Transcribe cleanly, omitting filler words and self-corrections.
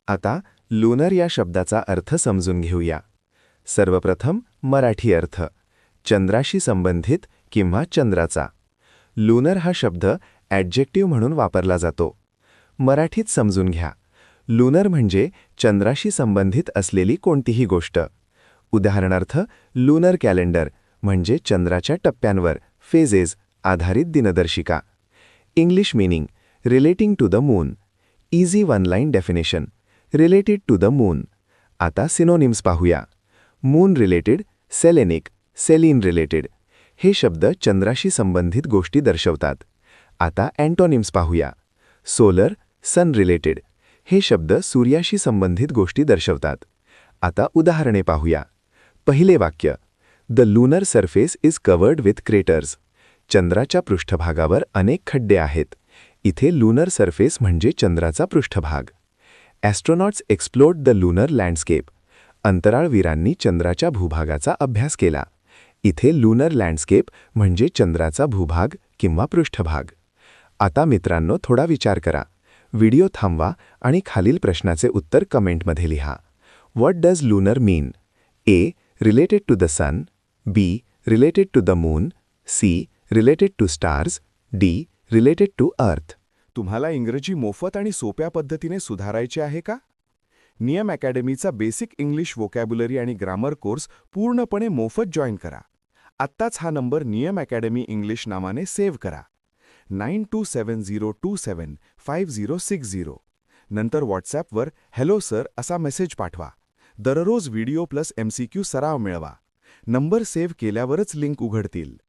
आता लुनर या शब्दाचा अर्थ समजून घेऊया. सर्वप्रथम मराठी अर्थ. चंद्राशी संबंधित किंवा चंद्राचा. लुनर हा शब्द ॲडजेक्टिव्ह म्हणून वापरला जातो. मराठीत समजून घ्या. लुनर म्हणजे चंद्राशी संबंधित असलेली कोणतीही गोष्ट. उदाहरणार्थ लुनर कॅलेंडर म्हणजे चंद्राच्या टप्प्यांवर फेजेस आधारित दिनदर्शिका. English meaning relating to the moon. Easy one line definition related to the moon. आता सिनोनिम्स पाहूया. Moon related, selenic, selene related. हे शब्द चंद्राशी संबंधित गोष्टी दर्शवतात. आता अँटोनिम्स पाहूया. Solar, sun related. हे शब्द सूर्याशी संबंधित गोष्टी दर्शवतात. आता उदाहरणे पाहूया. पहिले वाक्य. The lunar surface is covered with craters. चंद्राच्या पृष्ठभागावर अनेक खड्डे आहेत. इथे लुनर सरफेस म्हणजे चंद्राचा पृष्ठभाग. ॲस्ट्रोनॉट्स एक्सप्लोर्ड द लुनर लँडस्केप. अंतराळवीरांनी चंद्राच्या भूभागाचा अभ्यास केला. इथे लुनर लँडस्केप म्हणजे चंद्राचा भूभाग किंवा पृष्ठभाग. आता मित्रांनो थोडा विचार करा. व्हिडिओ थांबवा आणि खालील प्रश्नाचे उत्तर कमेंटमध्ये लिहा. What does lunar mean? A. Related to the sun. B. Related to the moon. C. Related to stars. D. Related to earth. तुम्हाला इंग्रजी मोफत आणि सोप्या पद्धतीने सुधारायचे आहे का? नियम अकॅडमीचा बेसिक इंग्लिश वोकॅब्युलरी आणि ग्रामर कोर्स पूर्णपणे मोफत जॉईन करा. आत्ताच हा नंबर नियम अकॅडमी इंग्लिश नावाने सेव्ह करा. 9270275060. नंतर व्हॉट्सॲपवर हॅलो सर असा मेसेज पाठवा. दररोज व्हिडिओ प्लस MCQ सराव मिळवा. नंबर सेव्ह केल्यावरच लिंक उघडतील.